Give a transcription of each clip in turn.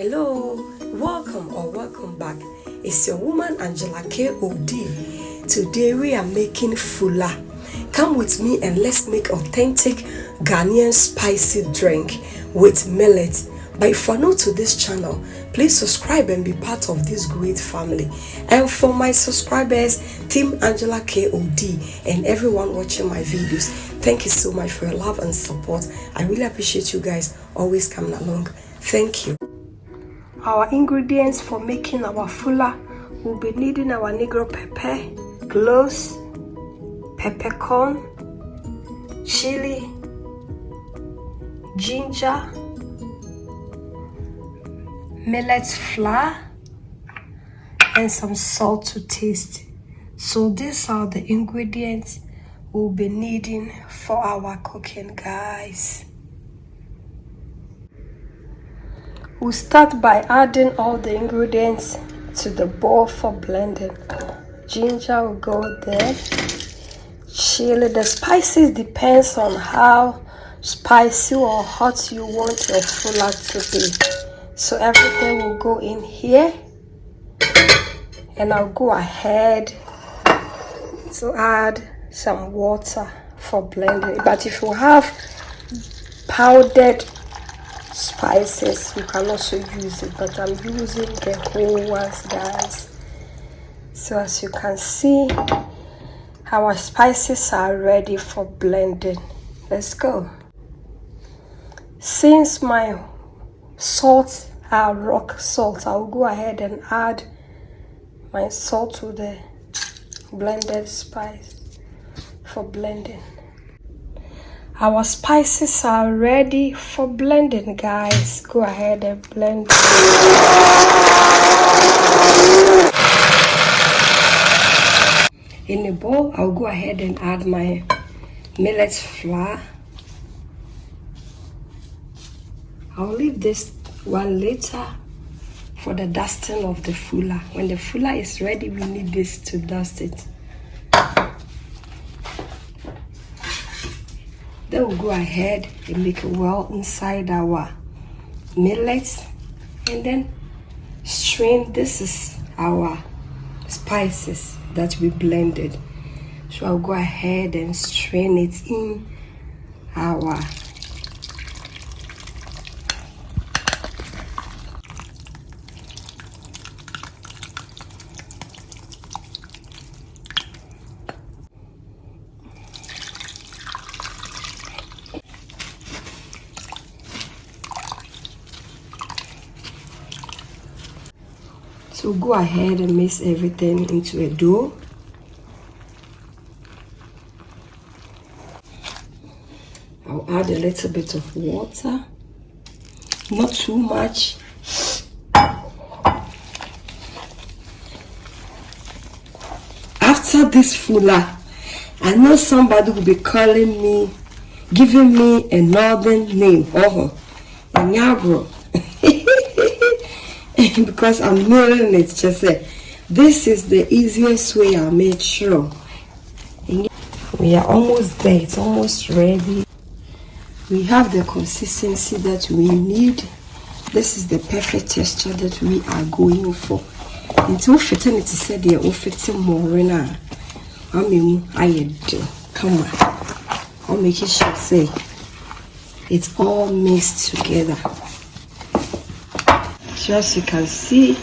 Hello, welcome back. It's your woman Angela K.O.D. Today we are making Fula. Come with me and let's make authentic Ghanaian spicy drink with millet. But if you are new to this channel, please subscribe and be part of this great family. And for my subscribers, Team Angela K.O.D. and everyone watching my videos, thank you so much for your love and support. I really appreciate you guys always coming along. Thank you. Our ingredients for making our Fula, we'll be needing our negro pepper, cloves, peppercorn, chili, ginger, millet flour, and some salt to taste. So these are the ingredients we'll be needing for our cooking, guys. We'll start by adding all the ingredients to the bowl for blending. Ginger will go there. Chili, the spices depends on how spicy or hot you want your Fula to be. So everything will go in here. And I'll go ahead to add some water for blending. But if you have powdered spices, you can also use it, but I'm using the whole ones, guys. So as you can see, our spices are ready for blending. Let's go. Since my salts are rock salt, I'll go ahead and add my salt to the blended spice for blending. Our spices are ready for blending, guys. Go ahead and blend. In a bowl, I'll go ahead and add my millet flour. I'll leave this 1 liter for the dusting of the Fula. When the Fula is ready, we need this to dust it. Then we'll go ahead and make a well inside our millet and then strain. This is our spices that we blended. So I'll go ahead and strain it in our So go ahead and mix everything into a dough. I'll add a little bit of water, not too much. After this Fula, I know somebody will be calling me, giving me a northern name, Nyagro. Because I'm knowing it, just say this is the easiest way. I made sure. We are almost there, it's almost ready. We have the consistency that we need. This is the perfect texture that we are going for. Until fitting it said the fitting more now. Come on. I'll make it sure say it's all mixed together. So as you can see,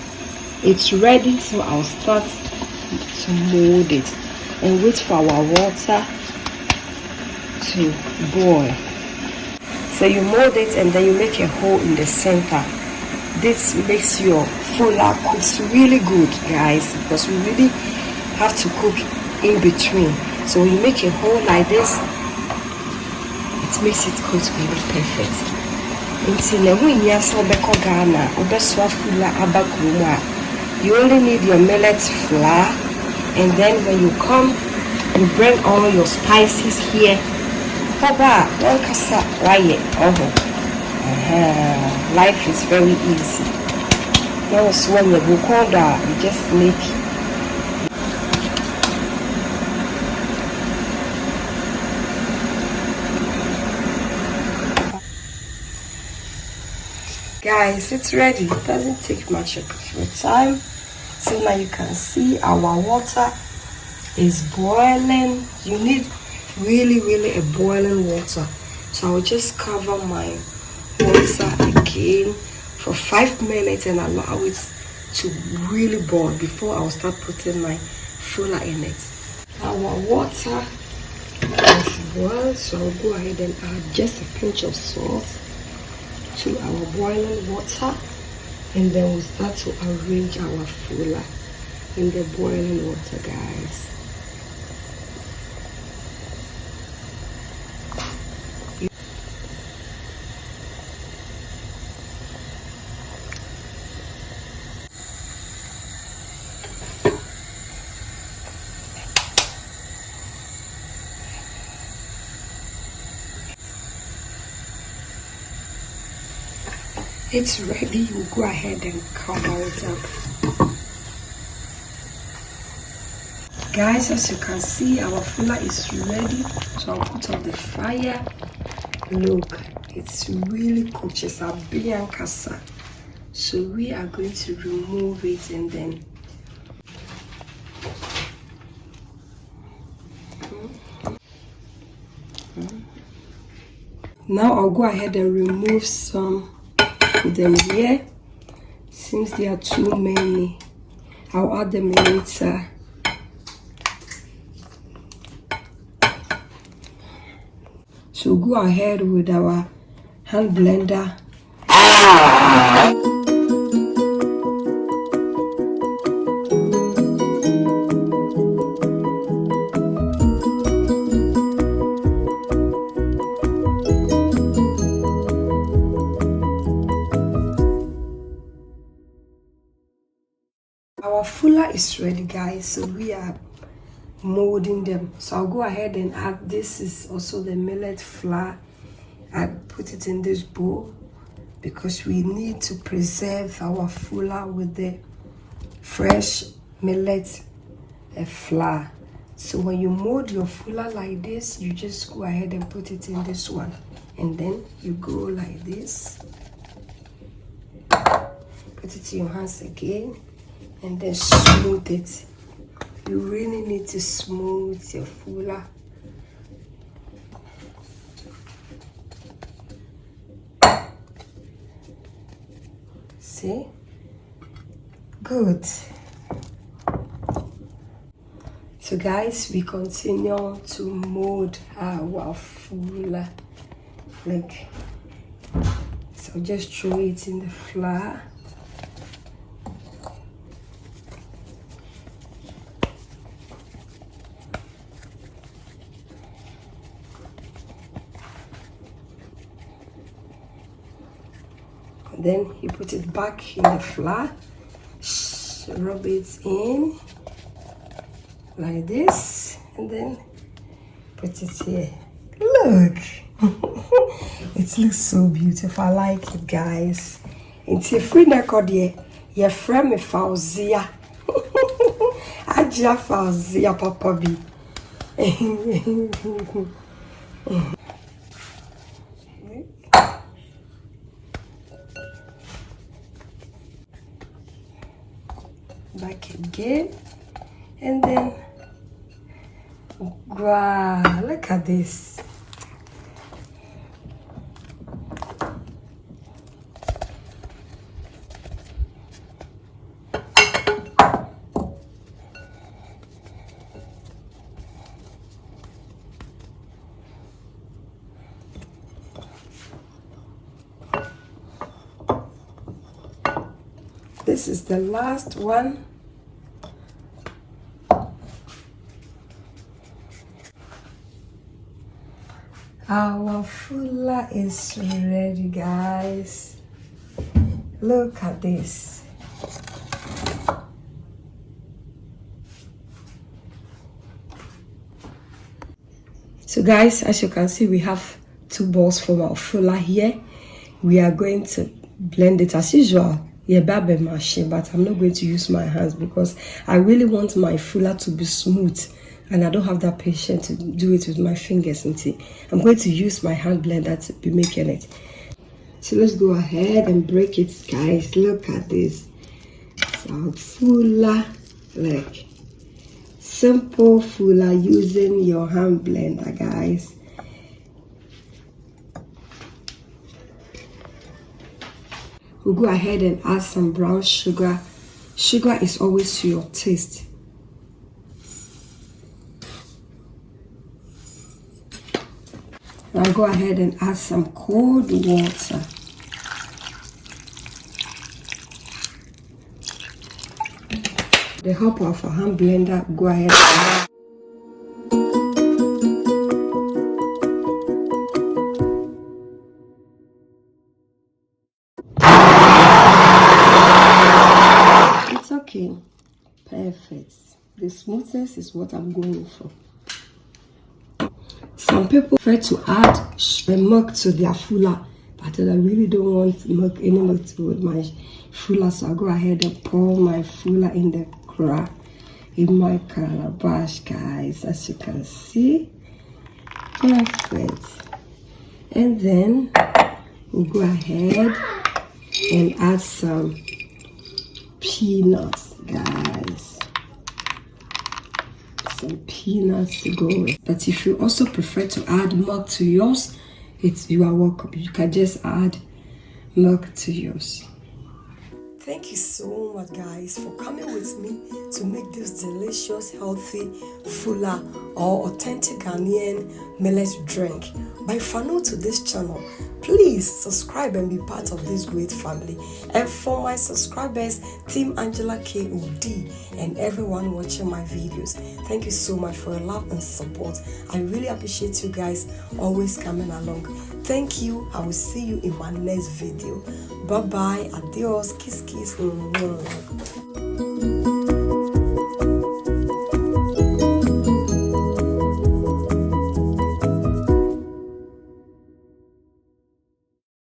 it's ready, so I'll start to mold it and wait for our water to boil. So you mold it and then you make a hole in the center. This makes your Fula cooks really good, guys, because we really have to cook in between. So when you make a hole like this, it makes it cook really perfect. Until Ghana, you only need your millet flour, and then when you come, you bring all your spices here. Life is very easy. Now, when you just make Guys, it's ready. It doesn't take much of your time. So now you can see our water is boiling. You need really a boiling water. So I'll just cover my water again for 5 minutes and allow it to really boil before I'll start putting my fula in it. Our water has boiled, so I'll go ahead and add just a pinch of salt to our boiling water, and then we'll start to arrange our fula in the boiling water, guys. It's ready. We'll go ahead and cover it up. Guys, as you can see, our fula is ready. So I'll put on the fire. Look, it's really cooked. It's a biancasa. So we are going to remove it and then now I'll go ahead and remove some of them here. Since there are too many, I'll add them later. So go ahead with our hand blender. Our fula is ready, guys, so we are molding them. So I'll go ahead and add, this is also the millet flour. I put it in this bowl because we need to preserve our fula with the fresh millet flour. So when you mold your fula like this, you just go ahead and put it in this one, and then you go like this, put it in your hands again, and then smooth it. You really need to smooth your fula. See? Good. So guys, we continue to mold our fula. Like, so just throw it in the flour. Then you put it back in the flour, rub it in like this, and then put it here. Look, it looks so beautiful. I like it, guys. It's a free record here. Your friend me Fauzia. Aja Fauzia Papa B. Back again, and then wow, look at this. This is the last one. Our fula is ready, guys. Look at this. So guys, as you can see, we have 2 balls from our fula here. We are going to blend it as usual. Yeah, baby machine, but I'm not going to use my hands because I really want my fula to be smooth, and I don't have that patience to do it with my fingers. I'm going to use my hand blender to be making it. So let's go ahead and break it, guys. Look at this. So Fula, like simple Fula using your hand blender, guys. We'll go ahead and add some brown sugar. Sugar is always to your taste. I'll go ahead and add some cold water. The help of a hand blender, go ahead and it's okay. Perfect. The smoothness is what I'm going for. Some people prefer to add milk to their Fula, but I really don't want milk, any milk with my Fula, so I'll go ahead and pour my Fula in my calabash, guys, as you can see. Perfect. And then we'll go ahead and add some peanuts, guys. Some peanuts to go with. But if you also prefer to add milk to yours, you are welcome. You can just add milk to yours. Thank you so much, guys, for coming with me to make this delicious, healthy Fula or authentic Ghanaian millet drink. But if you're new to this channel, please subscribe and be part of this great family. And for my subscribers, Team Angela KOD, and everyone watching my videos, thank you so much for your love and support. I really appreciate you guys always coming along. Thank you. I will see you in my next video. Bye bye. Adios. Kiss kiss.